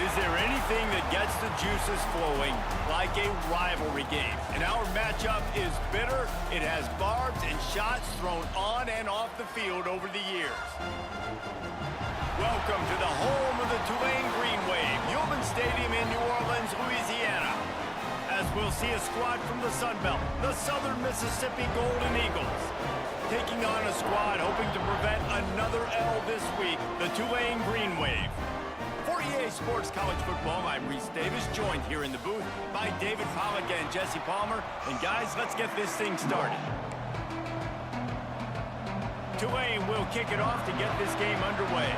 Is there anything that gets the juices flowing like a rivalry game? And our matchup is bitter. It has barbs and shots thrown on and off the field over the years. Welcome to the home of the Tulane Green Wave, Yulman Stadium in New Orleans, Louisiana. As we'll see a squad from the Sun Belt, the Southern Mississippi Golden Eagles, taking on a squad hoping to prevent another L this week, the Tulane Green Wave. For EA Sports College Football, I'm Reese Davis, joined here in the booth by David Pollack and Jesse Palmer. And guys, let's get this thing started. Tulane will kick it off to get this game underway.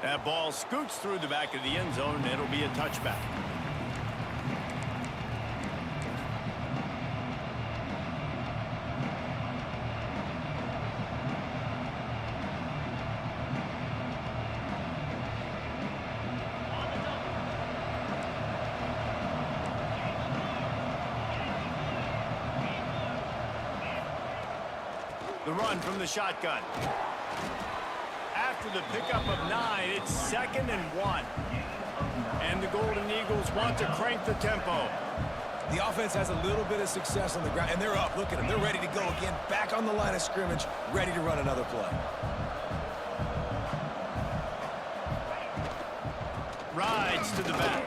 That ball scoots through the back of the end zone, and it'll be a touchback. The run from the shotgun. After the pickup of 9, it's 2nd and 1. And the Golden Eagles want to crank the tempo. The offense has a little bit of success on the ground, and they're up. Look at them. They're ready to go again. Back on the line of scrimmage, ready to run another play. Rides to the back.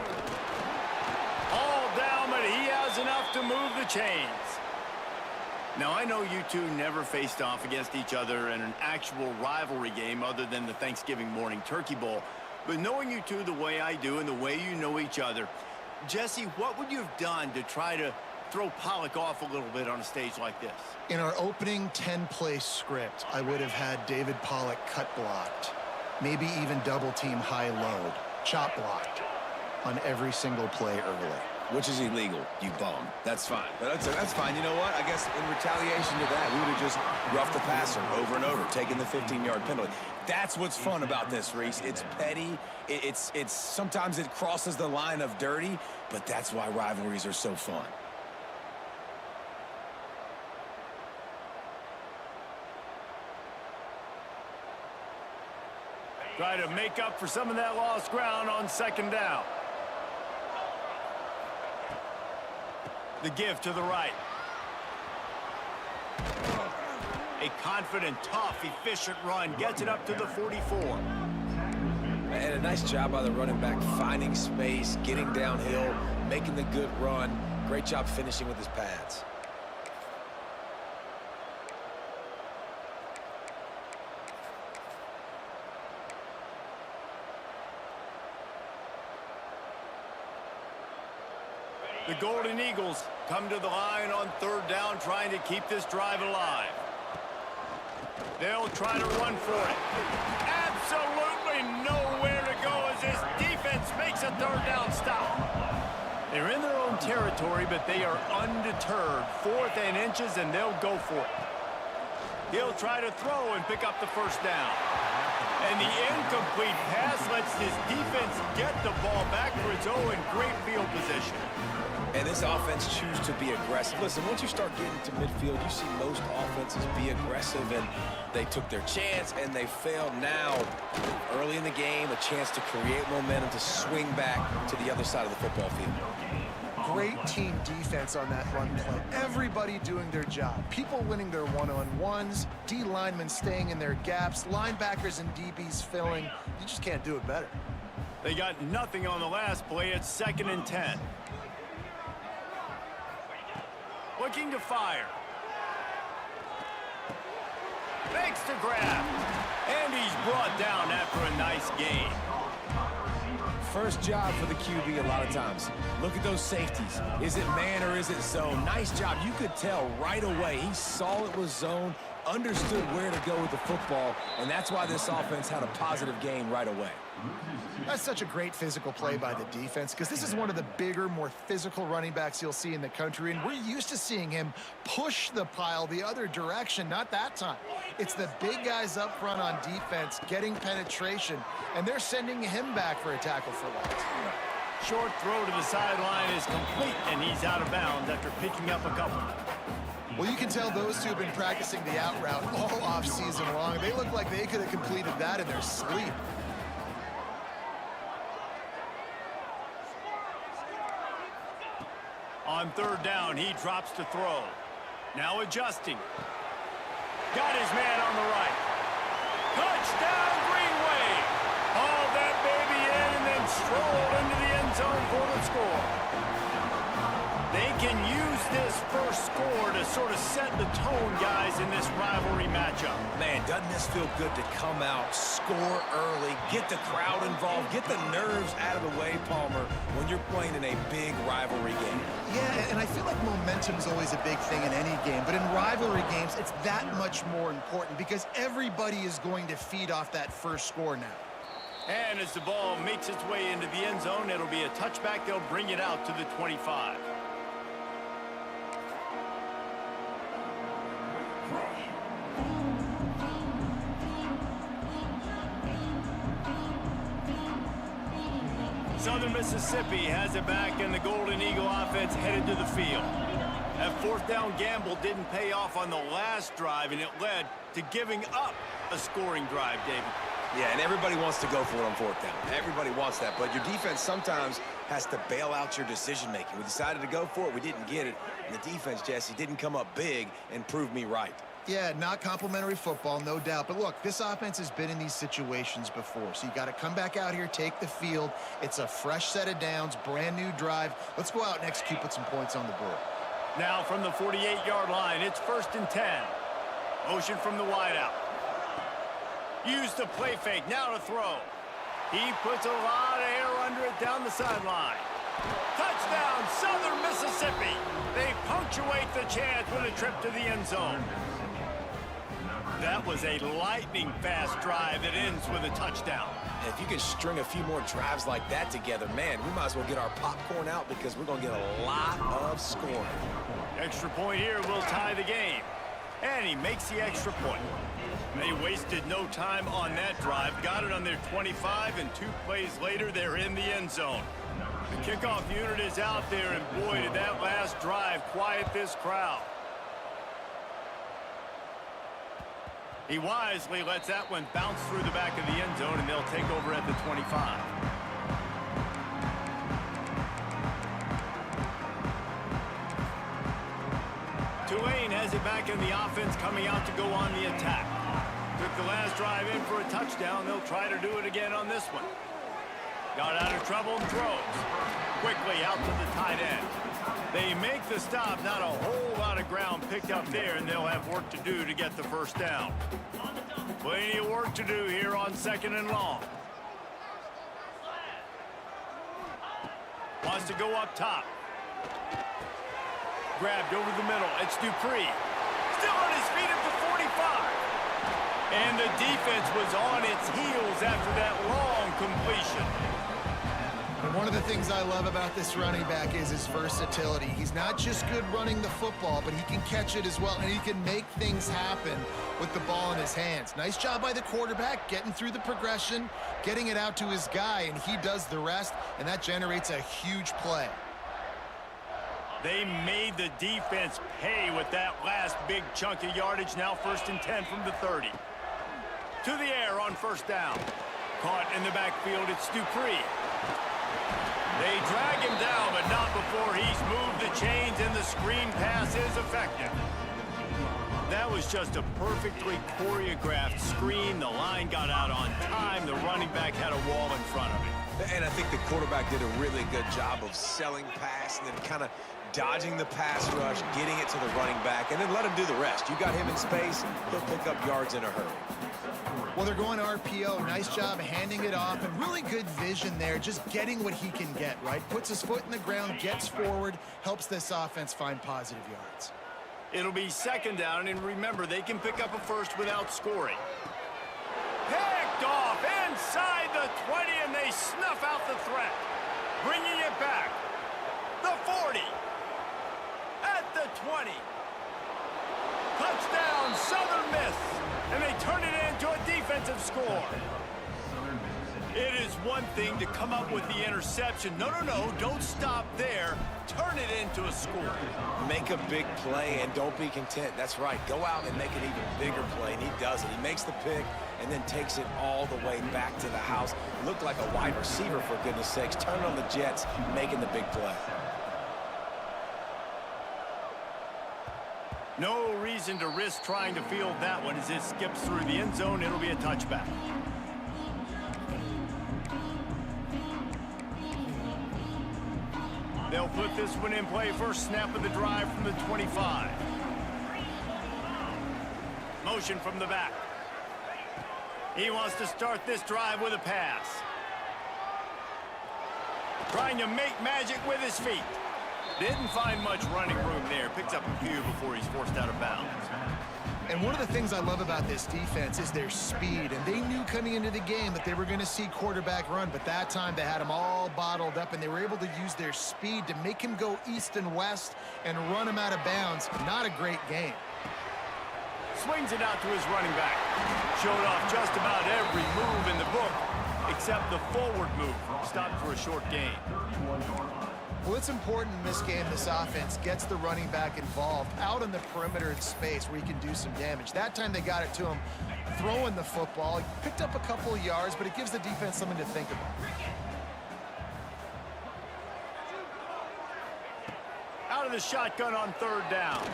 All down, but he has enough to move the chains. Now, I know you two never faced off against each other in an actual rivalry game other than the Thanksgiving morning Turkey Bowl. But knowing you two the way I do and the way you know each other, Jesse, what would you have done to try to throw Pollack off a little bit on a stage like this? In our opening 10-play script, I would have had David Pollack cut blocked, maybe even double-team high-load, chop blocked on every single play early. Which is illegal, you bum. That's fine. That's fine. You know what? I guess in retaliation to that, we would have just roughed the passer over and over, taking the 15-yard penalty. That's what's fun about this, Reese. It's petty. It's sometimes it crosses the line of dirty, but that's why rivalries are so fun. Try to make up for some of that lost ground on 2nd down. The give to the right. A confident, tough, efficient run gets it up to the 44. And a nice job by the running back, finding space, getting downhill, making the good run. Great job finishing with his pads. The Golden Eagles come to the line on 3rd down, trying to keep this drive alive. They'll try to run for it. Absolutely nowhere to go as this defense makes a 3rd down stop. They're in their own territory, but they are undeterred. 4th and inches, and they'll go for it. He'll try to throw and pick up the 1st down. And the incomplete pass lets this defense get the ball back for its own great field position. And this offense choose to be aggressive. Listen, once you start getting to midfield, you see most offenses be aggressive, and they took their chance, and they failed. Now, early in the game, a chance to create momentum, to swing back to the other side of the football field. Great team defense on that run play. Everybody doing their job. People winning their one-on-ones, D linemen staying in their gaps, linebackers and DBs filling. You just can't do it better. They got nothing on the last play. It's 2nd and 10. Looking to fire. Makes the grab. And he's brought down after a nice gain. First job for the QB a lot of times. Look at those safeties. Is it man or is it zone? Nice job. You could tell right away. He saw it was zone, understood where to go with the football, and that's why this offense had a positive game right away. That's such a great physical play by the defense, because this is one of the bigger, more physical running backs you'll see in the country, and we're used to seeing him push the pile the other direction. Not that time. It's the big guys up front on defense getting penetration, and they're sending him back for a tackle for loss. Short throw to the sideline is complete, and he's out of bounds after picking up a couple. Well, you can tell those two have been practicing the out route all off season long. They look like they could have completed that in their sleep. On third down, he drops to throw. Now adjusting. Got his man on the right. Touchdown, Green Wave. Hauled that baby in and then strolled into the end zone for the score. They can use this first score to sort of set the tone, guys, in this rivalry matchup. Man, doesn't this feel good to come out, score early, get the crowd involved, get the nerves out of the way, Palmer, when you're playing in a big rivalry game? Yeah, and I feel like momentum is always a big thing in any game, but in rivalry games, it's that much more important because everybody is going to feed off that first score now. And as the ball makes its way into the end zone, it'll be a touchback. They'll bring it out to the 25. Southern Mississippi has it back, and the Golden Eagle offense headed to the field. That fourth down gamble didn't pay off on the last drive, and it led to giving up a scoring drive, David. Yeah, and everybody wants to go for it on fourth down. Everybody wants that, but your defense sometimes has to bail out your decision-making. We decided to go for it. We didn't get it. And the defense, Jesse, didn't come up big and prove me right. Yeah, not complimentary football, no doubt. But look, this offense has been in these situations before. So you got to come back out here, take the field. It's a fresh set of downs, brand new drive. Let's go out and execute, put some points on the board. Now from the 48-yard line, it's 1st and 10. Motion from the wideout. Use the play fake, now to throw. He puts a lot of air under it down the sideline. Touchdown, Southern Mississippi. They punctuate the chance with a trip to the end zone. That was a lightning-fast drive that ends with a touchdown. If you can string a few more drives like that together, man, we might as well get our popcorn out because we're going to get a lot of scoring. Extra point here will tie the game. And he makes the extra point. They wasted no time on that drive. Got it on their 25, and 2 plays later, they're in the end zone. The kickoff unit is out there, and boy, did that last drive quiet this crowd. He wisely lets that one bounce through the back of the end zone, and they'll take over at the 25. Tulane has it back in the offense, coming out to go on the attack. Took the last drive in for a touchdown. They'll try to do it again on this one. Got out of trouble and throws. Quickly out to the tight end. They make the stop. Not a whole lot of ground picked up there, and they'll have work to do to get the first down. Plenty of work to do here on 2nd and long. Wants to go up top. Grabbed over the middle. It's Dupree. Still on his feet at the 45. And the defense was on its heels after that long completion. And one of the things I love about this running back is his versatility. He's not just good running the football, but he can catch it as well, and he can make things happen with the ball in his hands. Nice job by the quarterback, getting through the progression, getting it out to his guy, and he does the rest, and that generates a huge play. They made the defense pay with that last big chunk of yardage. Now 1st and 10 from the 30. To the air on 1st down. Caught in the backfield, it's Dupree. They drag him down, but not before he's moved the chains, and the screen pass is effective. That was just a perfectly choreographed screen. The line got out on time. The running back had a wall in front of him. And I think the quarterback did a really good job of selling pass and then kind of dodging the pass rush, getting it to the running back, and then let him do the rest. You got him in space, he'll pick up yards in a hurry. Well, they're going RPO. Nice job handing it off, and really good vision there, just getting what he can get, right? Puts his foot in the ground, gets forward, helps this offense find positive yards. It'll be 2nd down, and remember, they can pick up a first without scoring. Picked off inside the 20, and they snuff out the threat. Bringing it back. The 40. At the 20. Touchdown, Southern Miss. And they turn it into a defensive score. It is one thing to come up with the interception. No, don't stop there. Turn it into a score. Make a big play and don't be content. That's right. Go out and make an even bigger play, and he does it. He makes the pick and then takes it all the way back to the house. Looked like a wide receiver, for goodness sakes. Turn on the Jets, making the big play. No reason to risk trying to field that one as it skips through the end zone. It'll be a touchback. They'll put this one in play. First snap of the drive from the 25. Motion from the back. He wants to start this drive with a pass. Trying to make magic with his feet. Didn't find much running room there. Picks up a few before he's forced out of bounds. And one of the things I love about this defense is their speed. And they knew coming into the game that they were going to see quarterback run. But that time they had him all bottled up, and they were able to use their speed to make him go east and west and run him out of bounds. Not a great game. Swings it out to his running back. Showed off just about every move in the book, except the forward move. Stopped for a short gain. Well, it's important in this game this offense gets the running back involved out on the perimeter in space where he can do some damage. That time they got it to him throwing the football. He picked up a couple of yards, but it gives the defense something to think about. Out of the shotgun on third down.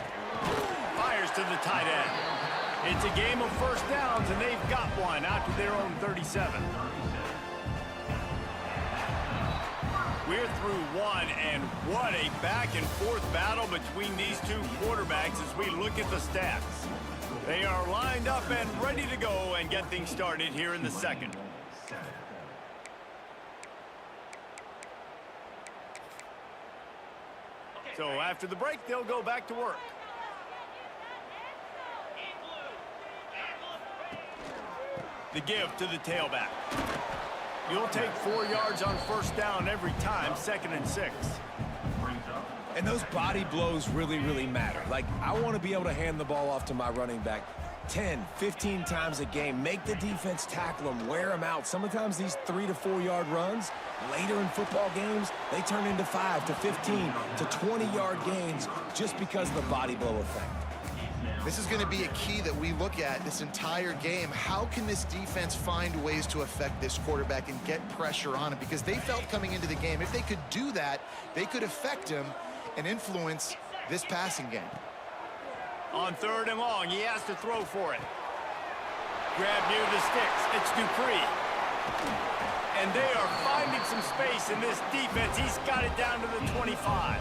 Fires to the tight end. It's a game of first downs, and they've got one out to their own 37. We're through one, and what a back-and-forth battle between these two quarterbacks as we look at the stats. They are lined up and ready to go and get things started here in the second. So after the break, they'll go back to work. The give to the tailback. You'll take 4 yards on first down every time, 2nd and 6. And those body blows really, really matter. Like, I want to be able to hand the ball off to my running back 10, 15 times a game. Make the defense tackle them, wear them out. Sometimes these 3 to 4 yard runs, later in football games, they turn into 5 to 15 to 20 yard gains just because of the body blow effect. This is going to be a key that we look at this entire game. How can this defense find ways to affect this quarterback and get pressure on him? Because they felt coming into the game, if they could do that, they could affect him and influence this passing game. On third and long, he has to throw for it. Grab near the sticks. It's Dupree. And they are finding some space in this defense. He's got it down to the 25.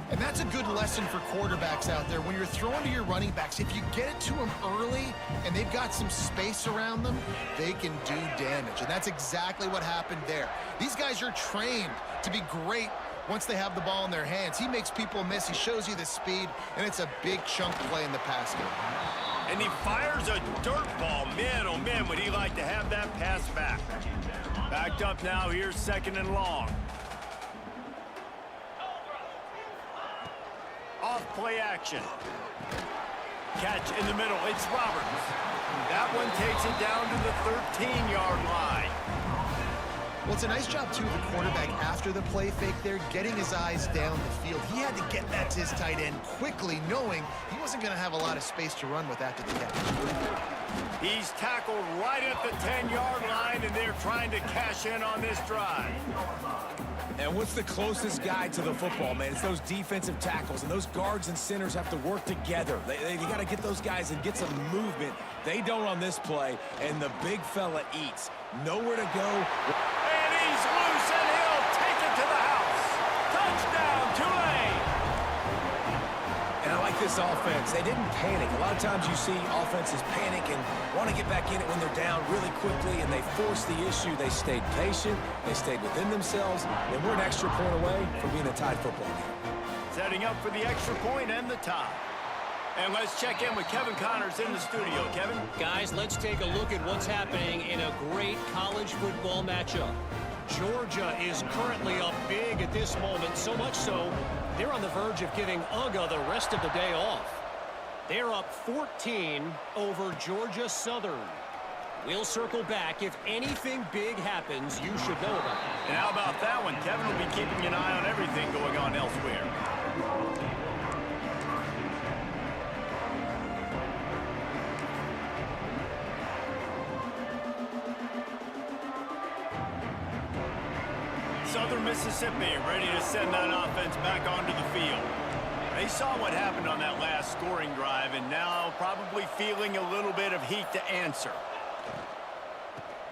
And that's a good lesson for quarterbacks out there. When you're throwing to your running backs, if you get it to them early and they've got some space around them, they can do damage. And that's exactly what happened there. These guys are trained to be great once they have the ball in their hands. He makes people miss. He shows you the speed, and it's a big chunk play in the pass game. And he fires a dirt ball. Man, oh man, would he like to have that pass back. Backed up now. Here's 2nd and long. Off play action. Catch in the middle. It's Roberts. That one takes it down to the 13-yard line. Well, it's a nice job, too, of the quarterback after the play fake there, getting his eyes down the field. He had to get that to his tight end quickly, knowing he wasn't going to have a lot of space to run with after the catch. He's tackled right at the 10-yard line, and they're trying to cash in on this drive. And what's the closest guy to the football, man? It's those defensive tackles, and those guards and centers have to work together. They got to get those guys and get some movement. They don't on this play, and the big fella eats. Nowhere to go. And he's loose, and he'll take it to the house. Touchdown, Tulane! And I like this offense. They didn't panic. A lot of times you see offenses panic and want to get back in it when they're down really quickly, and they force the issue. They stayed patient. They stayed within themselves, and we're an extra point away from being a tied football game. Setting up for the extra point and the tie. And let's check in with Kevin Connors in the studio. Kevin? Guys, let's take a look at what's happening in a great college football matchup. Georgia is currently up big at this moment, so much so they're on the verge of giving UGA the rest of the day off. They're up 14 over Georgia Southern. We'll circle back. If anything big happens, you should know about it. And how about that one? Kevin will be keeping an eye on everything going on elsewhere. Southern Mississippi ready to send that offense back onto the field. They saw what happened on that last scoring drive and now probably feeling a little bit of heat to answer.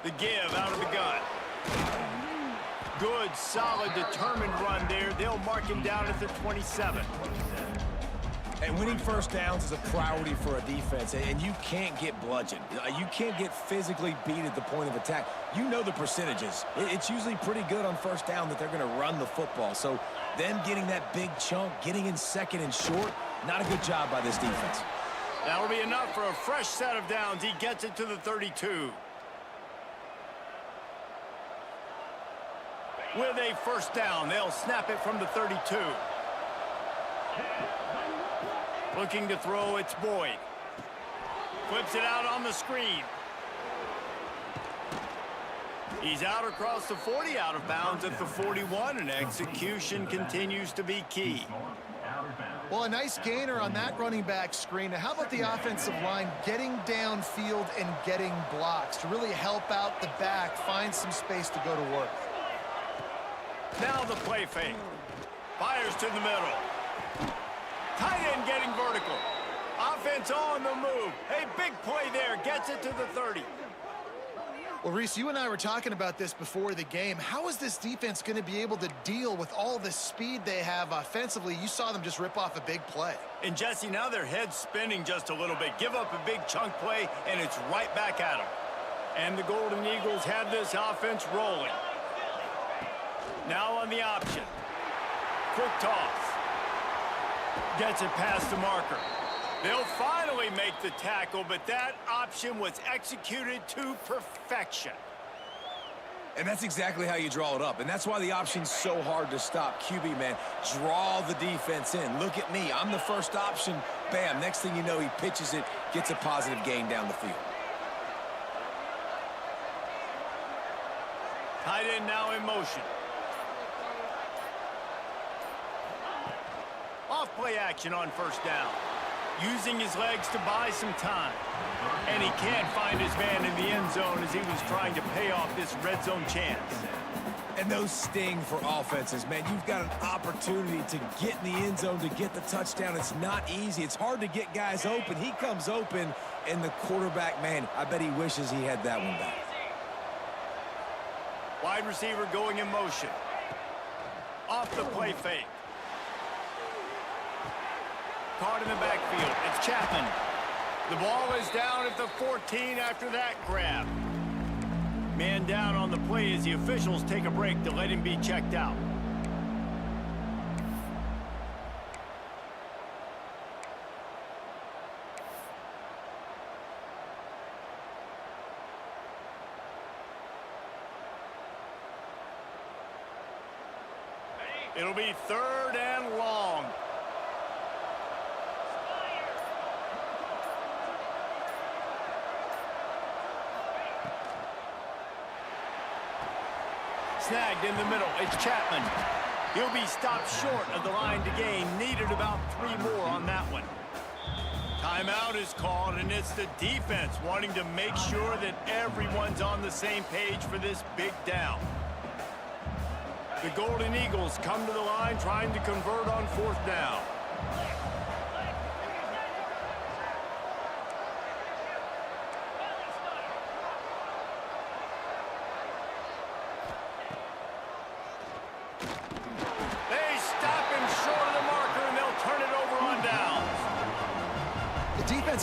The give out of the gun. Good, solid, determined run there. They'll mark him down at the 27. And winning first downs is a priority for a defense, and you can't get bludgeoned. You can't get physically beat at the point of attack. You know the percentages. It's usually pretty good on first down that they're going to run the football. So them getting that big chunk, getting in second and short, not a good job by this defense. That'll be enough for a fresh set of downs. He gets it to the 32. With a first down, they'll snap it from the 32. Looking to throw, it's Boyd. Flips it out on the screen. He's out across the 40, out of bounds at the 41, and execution continues to be key. Well, a nice gainer on that running back screen. Now, how about the offensive line getting downfield and getting blocks to really help out the back, find some space to go to work? Now the play fake. Fires to the middle. Tight end getting vertical. Offense on the move. A big play there. Gets it to the 30. Well, Reese, you and I were talking about this before the game. How is this defense going to be able to deal with all the speed they have offensively? You saw them just rip off a big play. And, Jesse, now their head's spinning just a little bit. Give up a big chunk play, and it's right back at them. And the Golden Eagles have this offense rolling. Now on the option. Quick toss. Gets it past the marker. They'll finally make the tackle, but that option was executed to perfection. And that's exactly how you draw it up. And that's why the option's so hard to stop. QB, man, draw the defense in. Look at me. I'm the first option. Bam. Next thing you know, he pitches it, gets a positive gain down the field. Tight end now in motion. Off play action on first down. Using his legs to buy some time. And he can't find his man in the end zone as he was trying to pay off this red zone chance. And those sting for offenses, man. You've got an opportunity to get in the end zone, to get the touchdown. It's not easy. It's hard to get guys open. He comes open, and the quarterback, man, I bet he wishes he had that one back. Wide receiver going in motion. Off the play fake. Caught in the backfield. It's Chapman. The ball is down at the 14 after that grab. Man down on the play as the officials take a break to let him be checked out. It'll be 3rd and long. Snagged in the middle. It's Chapman. He'll be stopped short of the line to gain. Needed about 3 more on that one. Timeout is called, and it's the defense wanting to make sure that everyone's on the same page for this big down. The Golden Eagles come to the line trying to convert on 4th down.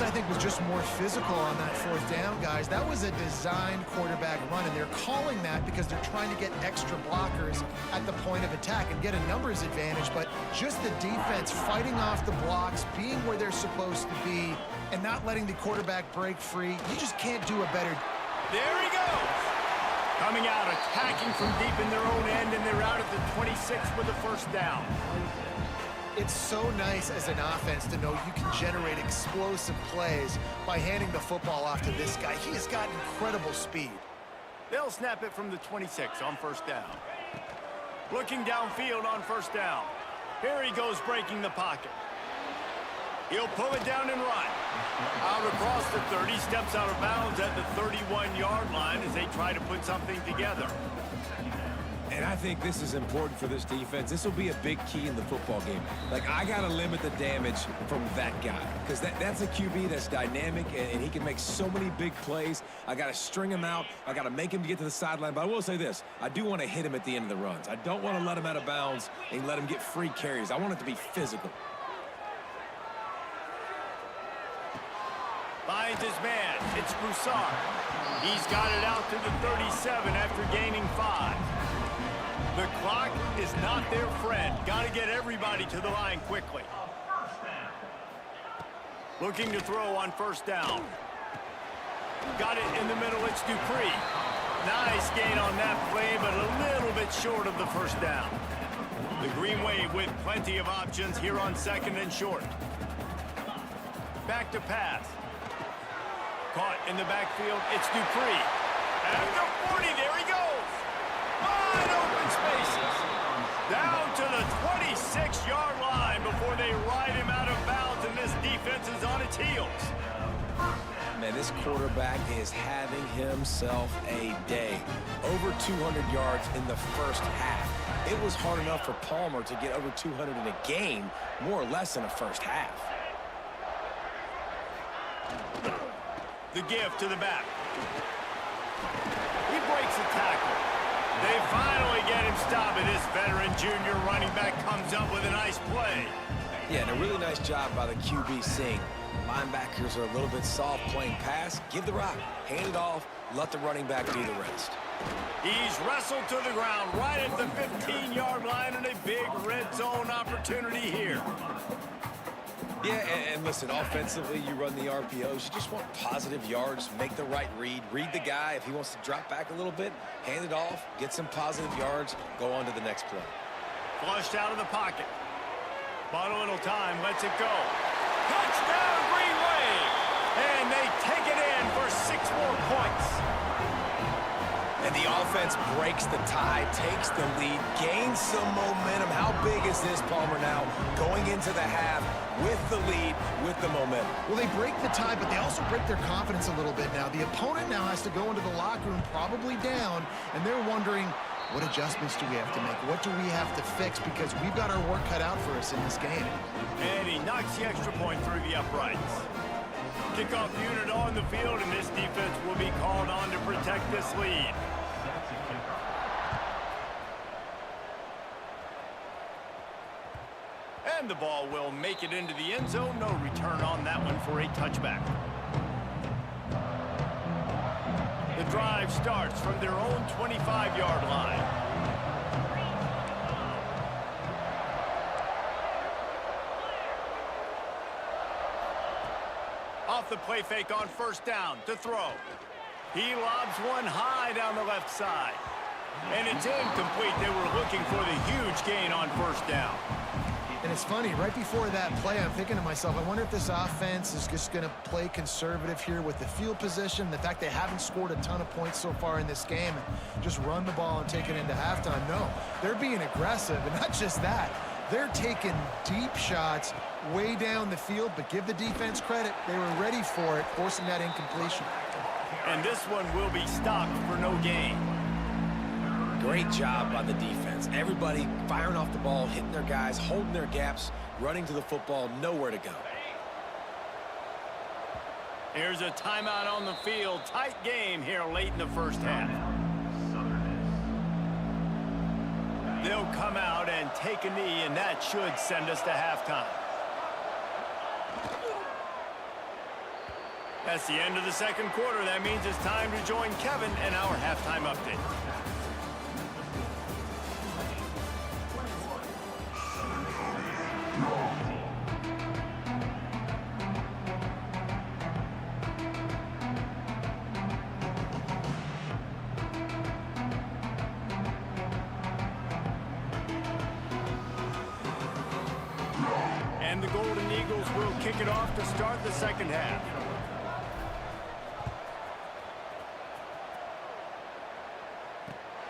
I think was just more physical on that 4th down, guys. That was a designed quarterback run, and they're calling that because they're trying to get extra blockers at the point of attack and get a numbers advantage, but just the defense fighting off the blocks, being where they're supposed to be, and not letting the quarterback break free. You just can't do a better. There he goes. Coming out, attacking from deep in their own end, and they're out at the 26 with the 1st down. It's so nice as an offense to know you can generate explosive plays by handing the football off to this guy. He has got incredible speed. They'll snap it from the 26 on first down. Looking downfield on first down. Here he goes breaking the pocket. He'll pull it down and run. Out across the 30, steps out of bounds at the 31-yard line as they try to put something together. And I think this is important for this defense. This will be a big key in the football game. Like, I got to limit the damage from that guy because that's a QB that's dynamic, and he can make so many big plays. I got to string him out. I got to make him get to the sideline. But I will say this. I do want to hit him at the end of the runs. I don't want to let him out of bounds and let him get free carries. I want it to be physical. Finds his man. It's Broussard. He's got it out to the 37 after gaining 5. The clock is not their friend. Got to get everybody to the line quickly. Looking to throw on first down. Got it in the middle. It's Dupree. Nice gain on that play, but a little bit short of the first down. The Green Wave with plenty of options here on second and short. Back to pass. Caught in the backfield. It's Dupree. At the 40, there he goes. Wide open spaces. Down to the 26-yard line before they ride him out of bounds, and this defense is on its heels. Man, this quarterback is having himself a day. Over 200 yards in the first half. It was hard enough for Palmer to get over 200 in a game, more or less in a first half. The give to the back. He breaks a tackle. They finally get him stopped, and this veteran junior running back comes up with a nice play. Yeah, and a really nice job by the QB seeing. Linebackers are a little bit soft playing pass. Give the rock, hand it off, let the running back do the rest. He's wrestled to the ground right at the 15-yard line, and a big red zone opportunity here. Yeah, and listen, offensively, you run the RPOs. You just want positive yards, make the right read the guy. If he wants to drop back a little bit, hand it off, get some positive yards, go on to the next play. Flushed out of the pocket. Bought a little time, lets it go. Touchdown, Green Wave! And they take it in for 6 more points. And the offense breaks the tie, takes the lead, gains some momentum. How big is this, Palmer, now going into the half with the lead, with the momentum? Well, they break the tie, but they also break their confidence a little bit now. The opponent now has to go into the locker room probably down, and they're wondering, what adjustments do we have to make? What do we have to fix? Because we've got our work cut out for us in this game. And he knocks the extra point through the uprights. Kickoff unit on the field, and this defense will be called on to protect this lead. And the ball will make it into the end zone. No return on that one for a touchback. The drive starts from their own 25-yard line. Off the play fake on first down to throw. He lobs one high down the left side. And it's incomplete. They were looking for the huge gain on first down. And it's funny, right before that play, I'm thinking to myself, I wonder if this offense is just going to play conservative here with the field position, the fact they haven't scored a ton of points so far in this game, and just run the ball and take it into halftime. No, they're being aggressive, and not just that. They're taking deep shots way down the field, but give the defense credit. They were ready for it, forcing that incompletion. And this one will be stopped for no gain. Great job by the defense. Everybody firing off the ball, hitting their guys, holding their gaps, running to the football, nowhere to go. Here's a timeout on the field. Tight game here late in the first half. They'll come out and take a knee, and that should send us to halftime. That's the end of the second quarter. That means it's time to join Kevin and our halftime update. the Golden Eagles will kick it off to start the second half.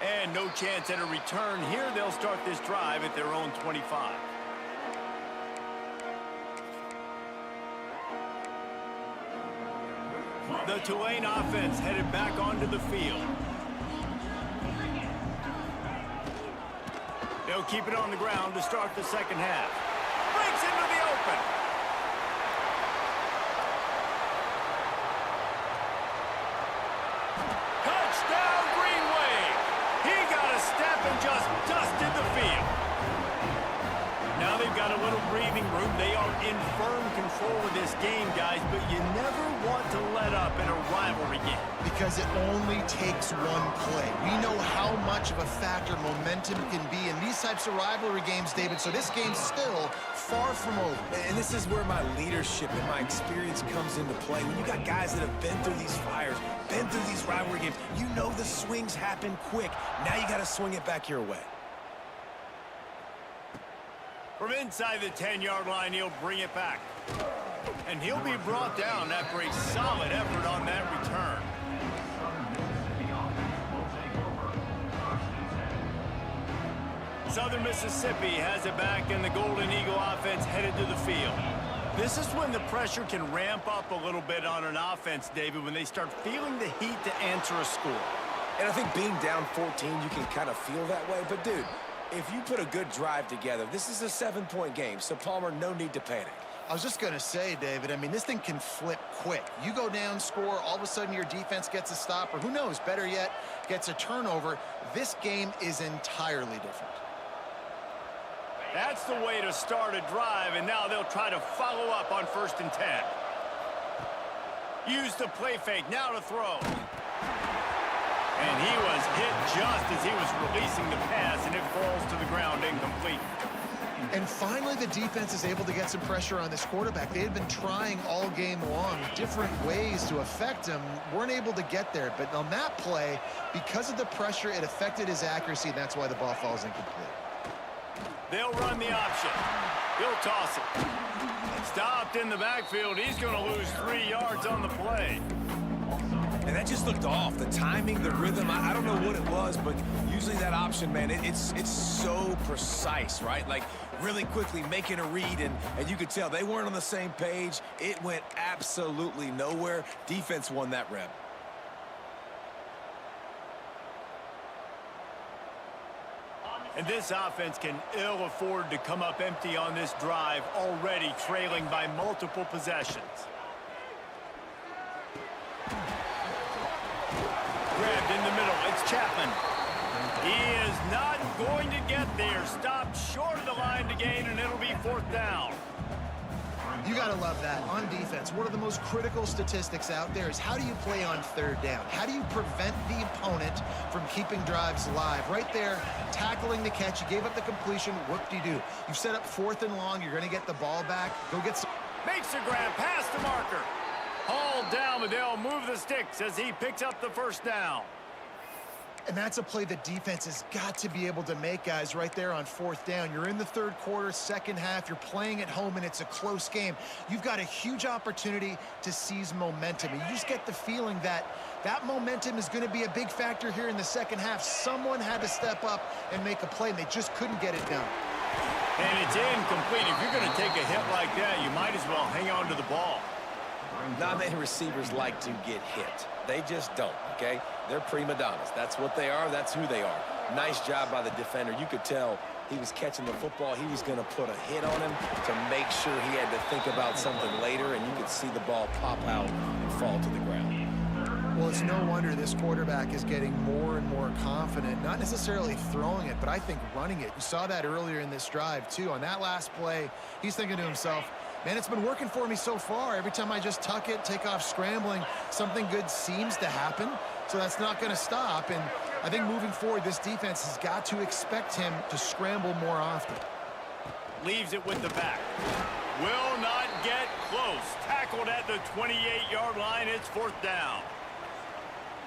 And no chance at a return here. They'll start this drive at their own 25. The Tulane offense headed back onto the field. They'll keep it on the ground to start the second half. Breaks into the open. Touchdown, Green Wave. He got a step and just dusted the field. Now they've got a little breathing room. They are in firm control of this game, guys, but you never want to let up in a rivalry game. Because it only takes one play. We know how much of a factor momentum can be in these types of rivalry games, David, so this game's still far from over. And this is where my leadership and my experience comes into play. When you got guys that have been through these fires, been through these rivalry games, you know the swings happen quick. Now you got to swing it back your way. From inside the 10-yard line, he'll bring it back. And he'll be brought down after a solid effort on that return. Southern Mississippi has it back, and the Golden Eagle offense headed to the field. This is when the pressure can ramp up a little bit on an offense, David, when they start feeling the heat to answer a score. And I think being down 14, you can kind of feel that way. But, dude, if you put a good drive together, this is a 7-point game, so, Palmer, no need to panic. I was just going to say, David, I mean, this thing can flip quick. You go down, score, all of a sudden your defense gets a stop, or who knows, better yet, gets a turnover. This game is entirely different. That's the way to start a drive, and now they'll try to follow up on 1st and 10. Use the play fake, now to throw. And he was hit just as he was releasing the pass, and it falls to the ground incomplete. And finally, the defense is able to get some pressure on this quarterback. They had been trying all game long different ways to affect him, weren't able to get there. But on that play, because of the pressure, it affected his accuracy, and that's why the ball falls incomplete. They'll run the option. He'll toss it. Stopped in the backfield. He's going to lose 3 yards on the play. And that just looked off. The timing, the rhythm, I don't know what it was, but usually that option, man, it's so precise, right? Like, really quickly making a read, and you could tell they weren't on the same page. It went absolutely nowhere. Defense won that rep. And this offense can ill afford to come up empty on this drive, already trailing by multiple possessions. Grabbed in the middle. It's Chapman. He is not going to get there. Stopped short of the line to gain, and it'll be 4th down. You got to love that. On defense, one of the most critical statistics out there is how do you play on 3rd down? How do you prevent the opponent from keeping drives alive? Right there, tackling the catch. You gave up the completion. Whoop-de-doo. You've set up 4th and long. You're going to get the ball back. Go get some. Makes a grab past the marker. Hauled down, but they'll move the sticks as he picks up the 1st down. And that's a play the defense has got to be able to make, guys, right there on 4th down. You're in the 3rd quarter, 2nd half. You're playing at home, and it's a close game. You've got a huge opportunity to seize momentum. And you just get the feeling that that momentum is going to be a big factor here in the 2nd half. Someone had to step up and make a play, and they just couldn't get it done. And it's incomplete. If you're going to take a hit like that, you might as well hang on to the ball. Not many receivers like to get hit. They just don't, okay? They're prima donnas. That's what they are. That's who they are. Nice job by the defender. You could tell he was catching the football. He was going to put a hit on him to make sure he had to think about something later, and you could see the ball pop out and fall to the ground. Well, it's no wonder this quarterback is getting more and more confident, not necessarily throwing it, but I think running it. You saw that earlier in this drive, too. On that last play, he's thinking to himself, man, it's been working for me so far. Every time I just tuck it, take off scrambling, something good seems to happen. So that's not going to stop. And I think moving forward, this defense has got to expect him to scramble more often. Leaves it with the back. Will not get close. Tackled at the 28-yard line. It's 4th down.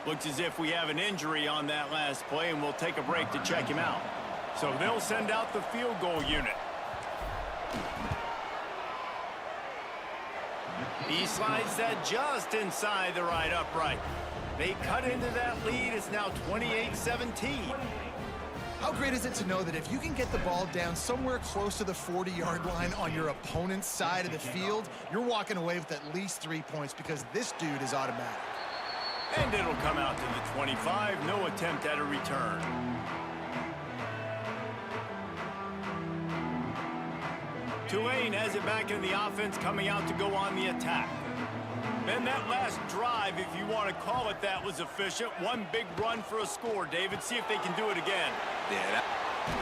Looks as if we have an injury on that last play, and we'll take a break to check him out. So they'll send out the field goal unit. He slides that just inside the right upright. They cut into that lead. It's now 28-17. How great is it to know that if you can get the ball down somewhere close to the 40-yard line on your opponent's side of the field, you're walking away with at least 3 points because this dude is automatic. And it'll come out to the 25. No attempt at a return. Tulane has it back in the offense, coming out to go on the attack. And that last drive, if you want to call it that, was efficient. One big run for a score, David. See if they can do it again. Yeah.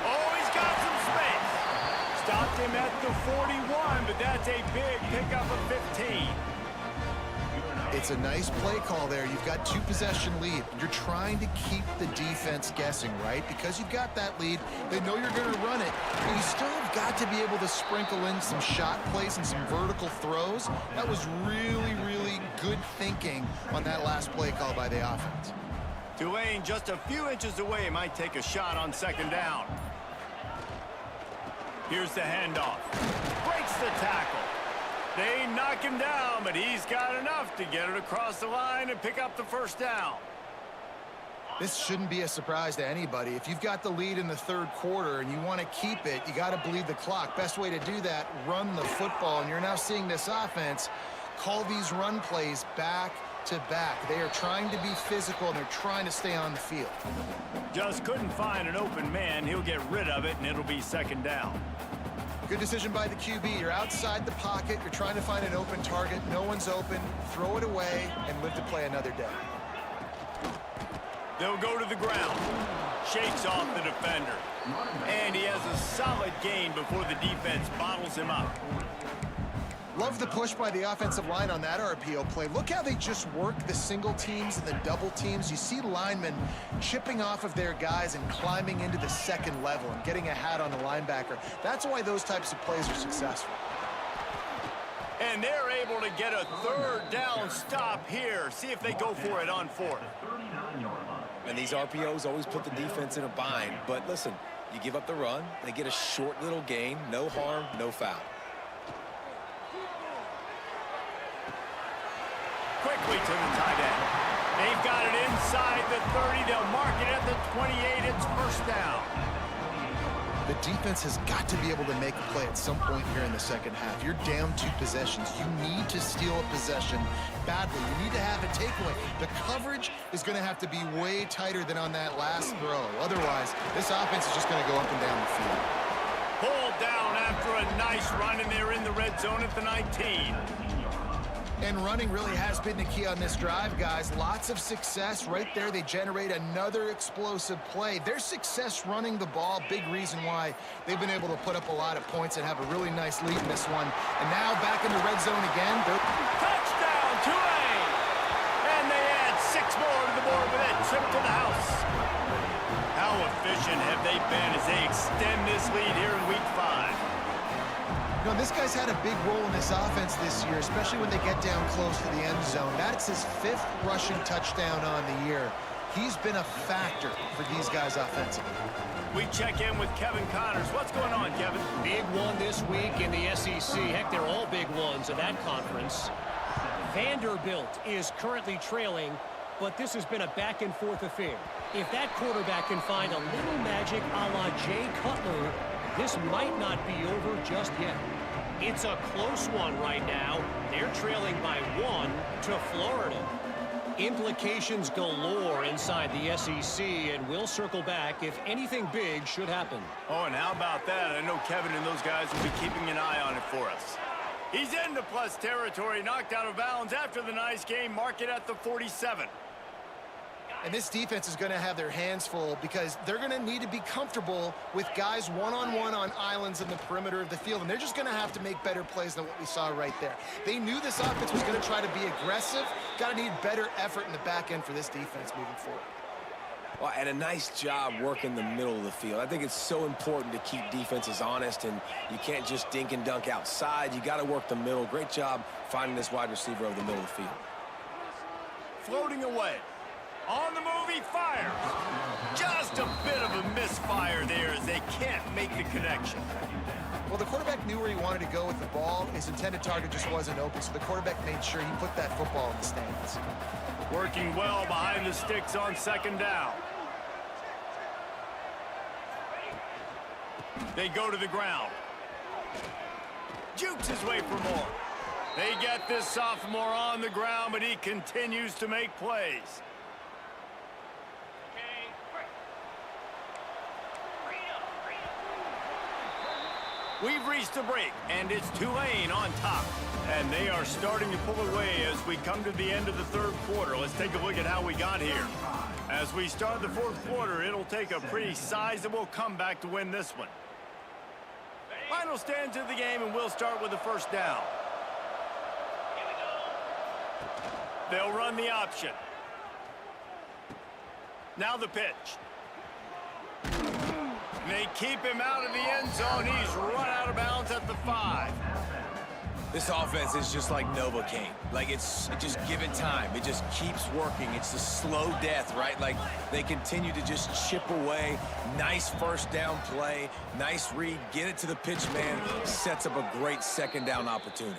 Oh, he's got some space. Stopped him at the 41, but that's a big pickup of 15. It's a nice play call there. You've got 2-possession lead. You're trying to keep the defense guessing, right? Because you've got that lead, they know you're going to run it, but you still have got to be able to sprinkle in some shot plays and some vertical throws. That was really, really good thinking on that last play call by the offense. Tulane just a few inches away, might take a shot on second down. Here's the handoff. Breaks the tackle. They knock him down, but he's got enough to get it across the line and pick up the first down. This shouldn't be a surprise to anybody. If you've got the lead in the third quarter and you want to keep it, you got to bleed the clock. Best way to do that, run the football. And you're now seeing this offense call these run plays back to back. They are trying to be physical, and they're trying to stay on the field. Just couldn't find an open man. He'll get rid of it, and it'll be second down. Good decision by the QB. You're outside the pocket. You're trying to find an open target. No one's open. Throw it away and live to play another day. They'll go to the ground. Shakes off the defender. And he has a solid gain before the defense bottles him up. Love the push by the offensive line on that RPO play. Look how they just work the single teams and the double teams. You see linemen chipping off of their guys and climbing into the second level and getting a hat on the linebacker. That's why those types of plays are successful. And they're able to get a third down stop here. See if they go for it on fourth. And these RPOs always put the defense in a bind. But listen, you give up the run, they get a short little gain, no harm, no foul. Quickly to the tight end. They've got it inside the 30. They'll mark it at the 28. It's first down. The defense has got to be able to make a play at some point here in the second half. You're down 2 possessions. You need to steal a possession badly. You need to have a takeaway. The coverage is going to have to be way tighter than on that last throw. Otherwise, this offense is just going to go up and down the field. Pulled down after a nice run, and they're in the red zone at the 19. And running really has been the key on this drive, guys. Lots of success right there. They generate another explosive play. Their success running the ball, big reason why they've been able to put up a lot of points and have a really nice lead in this one. And now back in the red zone again. Touchdown, Tulane! And they add 6 more to the board with that trip to the house. How efficient have they been as they extend this lead here in week 5? You know, this guy's had a big role in this offense this year, especially when they get down close to the end zone. That's his 5th rushing touchdown on the year. He's been a factor for these guys offensively. We check in with Kevin Connors. What's going on, Kevin? Big one this week in the SEC. Heck, they're all big ones in that conference. Vanderbilt is currently trailing, but this has been a back-and-forth affair. If that quarterback can find a little magic a la Jay Cutler, this might not be over just yet. It's a close one right now. They're trailing by 1 to Florida. Implications galore inside the SEC, and we'll circle back if anything big should happen. Oh, and how about that? I know Kevin and those guys will be keeping an eye on it for us. He's into plus territory, knocked out of bounds after the nice game. Mark it at the 47. And this defense is going to have their hands full because they're going to need to be comfortable with guys one-on-one on islands in the perimeter of the field. And they're just going to have to make better plays than what we saw right there. They knew this offense was going to try to be aggressive. Got to need better effort in the back end for this defense moving forward. Well, and a nice job working the middle of the field. I think it's so important to keep defenses honest, and you can't just dink and dunk outside. You got to work the middle. Great job finding this wide receiver over the middle of the field. Floating away. On the move, he fires. Just a bit of a misfire there as they can't make the connection. Well, the quarterback knew where he wanted to go with the ball. His intended target just wasn't open, so the quarterback made sure he put that football in the stands. Working well behind the sticks on second down. They go to the ground. Jukes his way for more. They get this sophomore on the ground, but he continues to make plays. We've reached the break, and it's Tulane on top. And they are starting to pull away as we come to the end of the third quarter. Let's take a look at how we got here. As we start the fourth quarter, it'll take a pretty sizable comeback to win this one. Final stands of the game, and we'll start with the first down. They'll run the option. Now the pitch. They keep him out of the end zone. He's run out of bounds at the 5. This offense is just like Novocaine. Like, it's just given time. It just keeps working. It's the slow death, right? Like, they continue to just chip away. Nice first down play. Nice read. Get it to the pitch man. Sets up a great second down opportunity.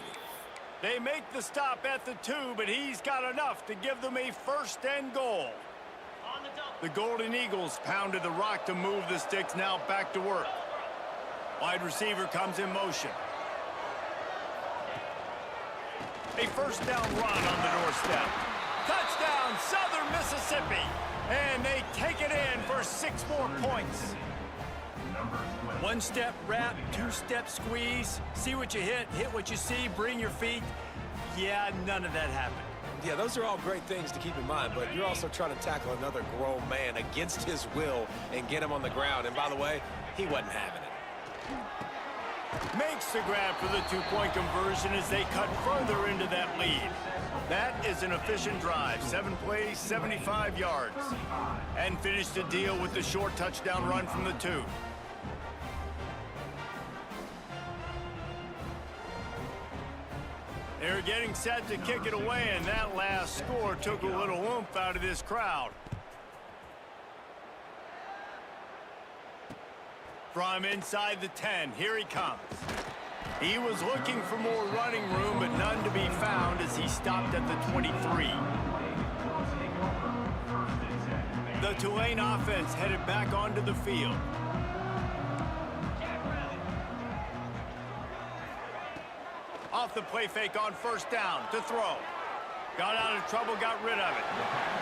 They make the stop at the 2, but he's got enough to give them a first and goal. The Golden Eagles pounded the rock to move the sticks, now back to work. Wide receiver comes in motion. A first down run on the doorstep. Touchdown, Southern Mississippi. And they take it in for 6 more points. One-step wrap, two-step squeeze. See what you hit what you see, bring your feet. Yeah, none of that happened. Yeah, those are all great things to keep in mind, but you're also trying to tackle another grown man against his will and get him on the ground. And by the way, he wasn't having it. Makes the grab for the 2-point conversion as they cut further into that lead. That is an efficient drive. 7 plays, 75 yards. And finish the deal with the short touchdown run from the 2. They're getting set to kick it away, and that last score took a little oomph out of this crowd. From inside the 10, here he comes. He was looking for more running room, but none to be found as he stopped at the 23. The Tulane offense headed back onto the field. Off the play fake on first down to throw. Got out of trouble, got rid of it.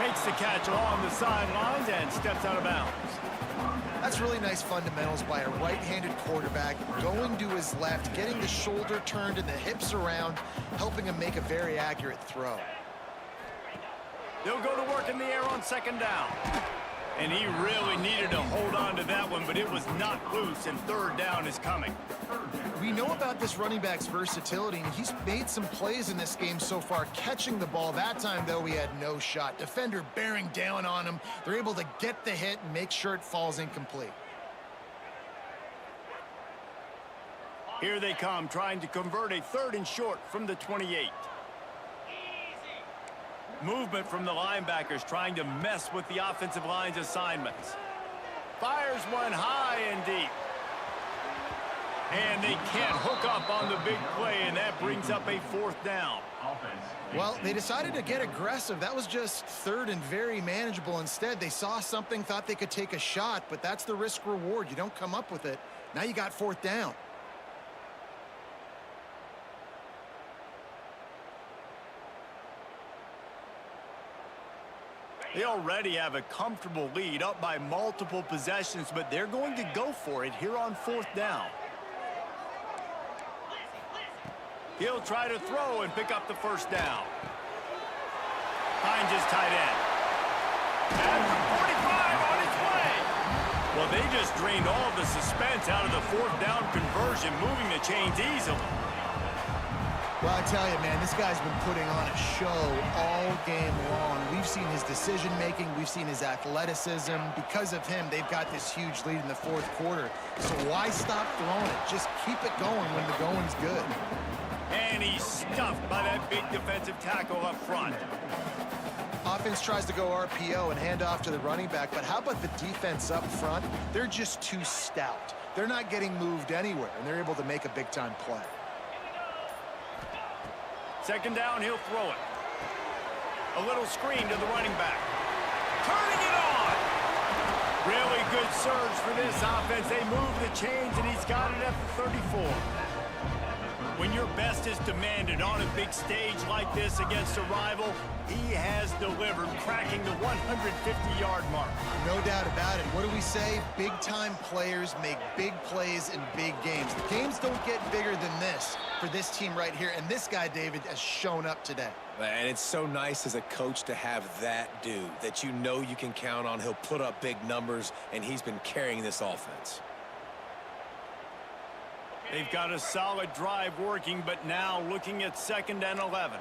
Makes the catch along the sidelines and steps out of bounds. That's really nice fundamentals by a right-handed quarterback, going to his left, getting the shoulder turned and the hips around, helping him make a very accurate throw. They'll go to work in the air on second down. And he really needed to hold on to that one, but it was not loose, and third down is coming. We know about this running back's versatility, and he's made some plays in this game so far, catching the ball. That time, though, he had no shot. Defender bearing down on him. They're able to get the hit and make sure it falls incomplete. Here they come, trying to convert a 3rd and short from the 28. Movement from the linebackers trying to mess with the offensive line's assignments. Fires one high and deep. And they can't hook up on the big play, and that brings up a 4th down. Well, they decided to get aggressive. That was just 3rd and very manageable. Instead, they saw something, thought they could take a shot, but that's the risk reward. You don't come up with it. Now you got 4th down. They already have a comfortable lead, up by multiple possessions, but they're going to go for it here on 4th down. He'll try to throw and pick up the first down. Finds his tight end. At the 45 on its way. Well, they just drained all the suspense out of the 4th down conversion, moving the chains easily. Well, I tell you, man, this guy's been putting on a show all game long. We've seen his decision-making. We've seen his athleticism. Because of him, they've got this huge lead in the 4th quarter. So why stop throwing it? Just keep it going when the going's good. And he's stuffed by that big defensive tackle up front. Offense tries to go RPO and hand off to the running back, but how about the defense up front? They're just too stout. They're not getting moved anywhere, and they're able to make a big-time play. Second down, he'll throw it. A little screen to the running back. Turning it on! Really good surge for this offense. They move the chains, and he's got it at the 34. When your best is demanded on a big stage like this against a rival, he has delivered, cracking the 150-yard mark. No doubt about it. What do we say? Big-time players make big plays in big games. The games don't get bigger than this for this team right here, and this guy, David, has shown up today. And it's so nice as a coach to have that dude that you know you can count on. He'll put up big numbers, and he's been carrying this offense. They've got a solid drive working, but now looking at 2nd and 11.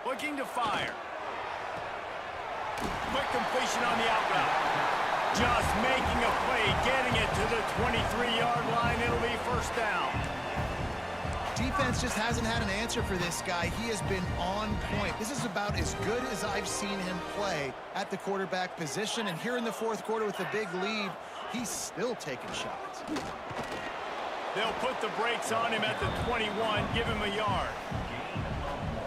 Looking to fire. Quick completion on the out route. Just making a play, getting it to the 23-yard line. It'll be first down. Defense just hasn't had an answer for this guy. He has been on point. This is about as good as I've seen him play at the quarterback position. And here in the fourth quarter with a big lead, he's still taking shots. They'll put the brakes on him at the 21, give him a yard.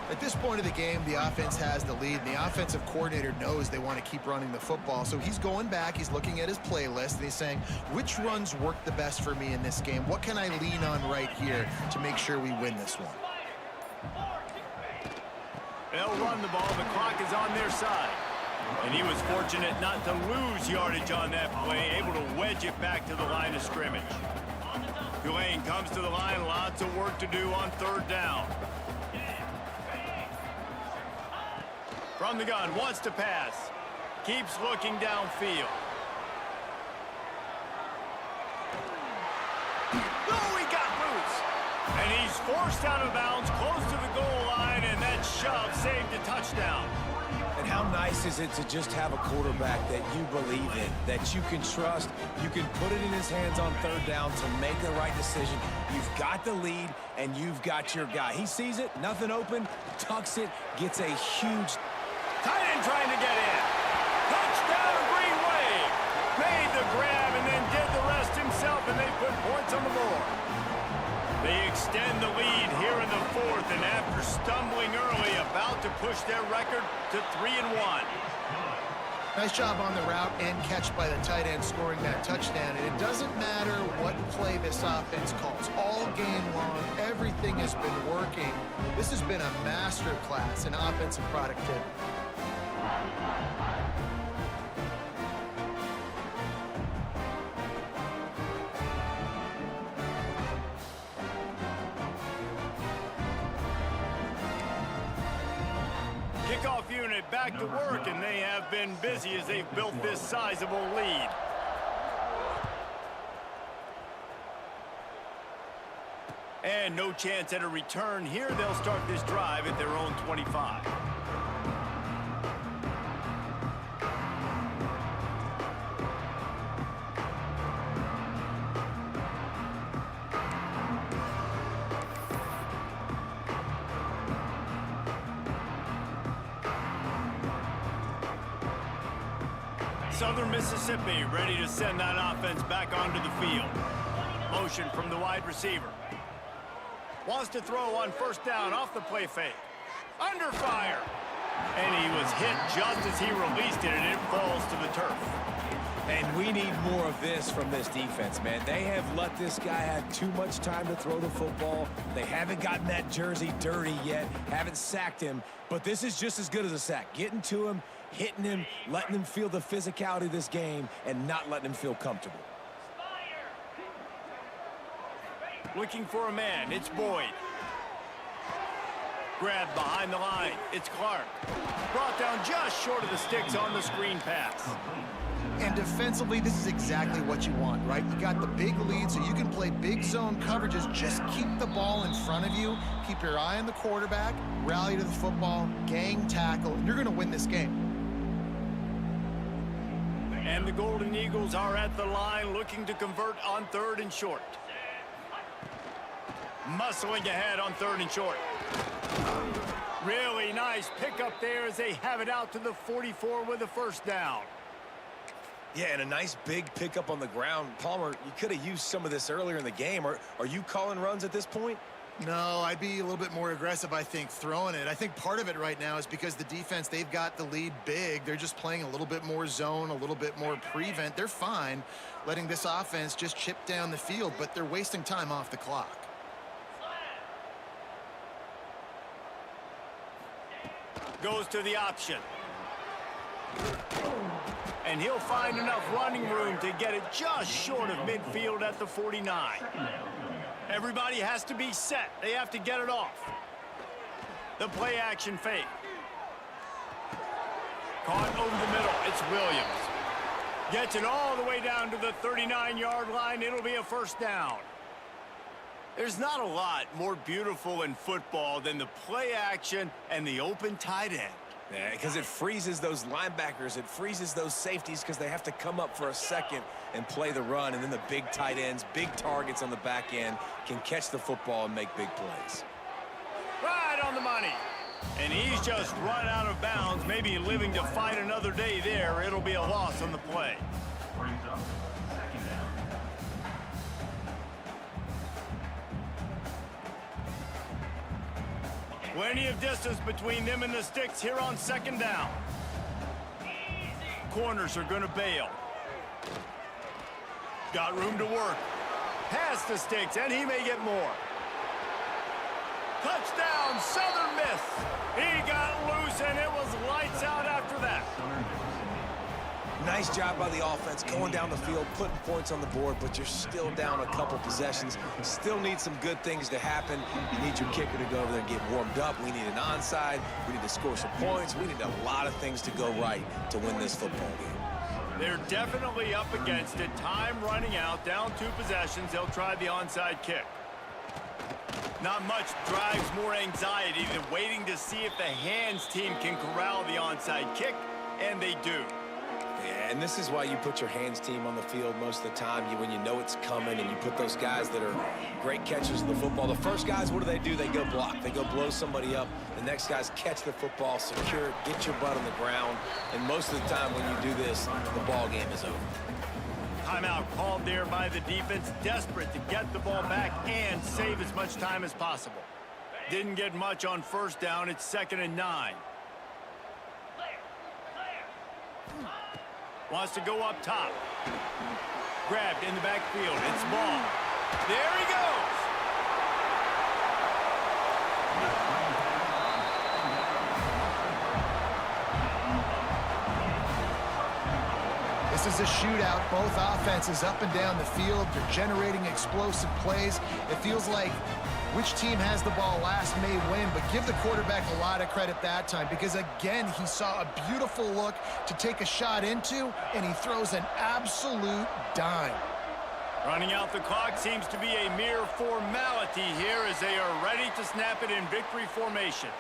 At this point of the game, the offense has the lead, and the offensive coordinator knows they want to keep running the football. So he's going back, he's looking at his playlist, and he's saying, which runs work the best for me in this game? What can I lean on right here to make sure we win this one? They'll run the ball. The clock is on their side. And he was fortunate not to lose yardage on that play, able to wedge it back to the line of scrimmage. Tulane comes to the line, lots of work to do on 3rd down. From the gun, wants to pass. Keeps looking downfield. Oh, he got loose. And he's forced out of bounds, close to the goal line, and that shove saved a touchdown. And how nice is it to just have a quarterback that you believe in, that you can trust, you can put it in his hands on 3rd down to make the right decision. You've got the lead, and you've got your guy. He sees it, nothing open, tucks it, gets a huge... Tight end trying to get in. Touchdown, Green Wave. Made the grab and then did the rest himself, and they put points on the board. They extend the lead here in the 4th, and after stumbling early, about to push their record to 3-1. Nice job on the route and catch by the tight end scoring that touchdown. And it doesn't matter what play this offense calls. All game long, everything has been working. This has been a master class in offensive productivity. Kickoff unit back to work, and they have been busy as they've built this sizable lead. And no chance at a return here. They'll start this drive at their own 25. Southern Mississippi ready to send that offense back onto the field. Motion from the wide receiver. Wants to throw on 1st down off the play fake. Under fire. And he was hit just as he released it, and it falls to the turf. And we need more of this from this defense, man. They have let this guy have too much time to throw the football. They haven't gotten that jersey dirty yet, haven't sacked him. But this is just as good as a sack. Getting to him, hitting him, letting him feel the physicality of this game, and not letting him feel comfortable. Looking for a man. It's Boyd. Grabbed behind the line. It's Clark. Brought down just short of the sticks on the screen pass. And defensively, this is exactly what you want, right? You got the big lead, so you can play big zone coverages. Just keep the ball in front of you. Keep your eye on the quarterback. Rally to the football. Gang tackle. And you're going to win this game. And the Golden Eagles are at the line looking to convert on 3rd and short. Muscling ahead on 3rd and short. Really nice pickup there as they have it out to the 44 with a first down. Yeah, and a nice big pickup on the ground. Palmer, you could have used some of this earlier in the game. Are you calling runs at this point? No, I'd be a little bit more aggressive, I think, throwing it. I think part of it right now is because the defense, they've got the lead big. They're just playing a little bit more zone, a little bit more prevent. They're fine letting this offense just chip down the field, but they're wasting time off the clock. Goes to the option. And he'll find enough running room to get it just short of midfield at the 49. Everybody has to be set. They have to get it off. The play action fake. Caught over the middle. It's Williams. Gets it all the way down to the 39-yard line. It'll be a first down. There's not a lot more beautiful in football than the play action and the open tight end. Yeah, because it freezes those linebackers. It freezes those safeties because they have to come up for a second and play the run. And then the big tight ends, big targets on the back end can catch the football and make big plays. Right on the money. And he's just run out of bounds, maybe living to fight another day there. It'll be a loss on the play. Plenty of distance between them and the sticks here on second down. Corners are going to bail. Got room to work. Past the sticks, and he may get more. Touchdown, Southern Miss. He got loose, and it was lights out after that. Nice job by the offense going down the field, putting points on the board, but you're still down a couple possessions. Still need some good things to happen. You need your kicker to go over there and get warmed up. We need an onside. We need to score some points. We need a lot of things to go right to win this football game. They're definitely up against it. Time running out, down 2 possessions. They'll try the onside kick. Not much drives more anxiety than waiting to see if the hands team can corral the onside kick, and they do. Yeah, and this is why you put your hands team on the field most of the time. When you know it's coming, and you put those guys that are great catchers of the football. The first guys, what do? They go block. They go blow somebody up. The next guys catch the football, secure it, get your butt on the ground. And most of the time when you do this, the ball game is over. Timeout called there by the defense, desperate to get the ball back and save as much time as possible. Didn't get much on first down. It's 2nd and 9. Wants to go up top. Grabbed in the backfield. It's ball. There he goes. This is a shootout. Both offenses up and down the field. They're generating explosive plays. It feels like which team has the ball last may win, but give the quarterback a lot of credit that time because, again, he saw a beautiful look to take a shot into, and he throws an absolute dime. Running out the clock seems to be a mere formality here as they are ready to snap it in victory formation.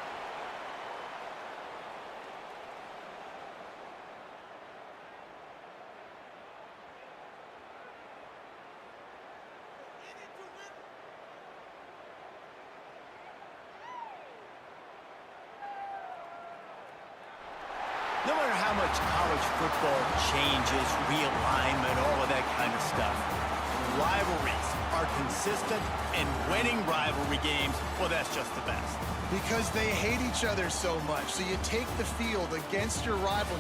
No matter how much college football changes, realignment, all of that kind of stuff, rivalries are consistent, and winning rivalry games, well, that's just the best. Because they hate each other so much. So you take the field against your rival.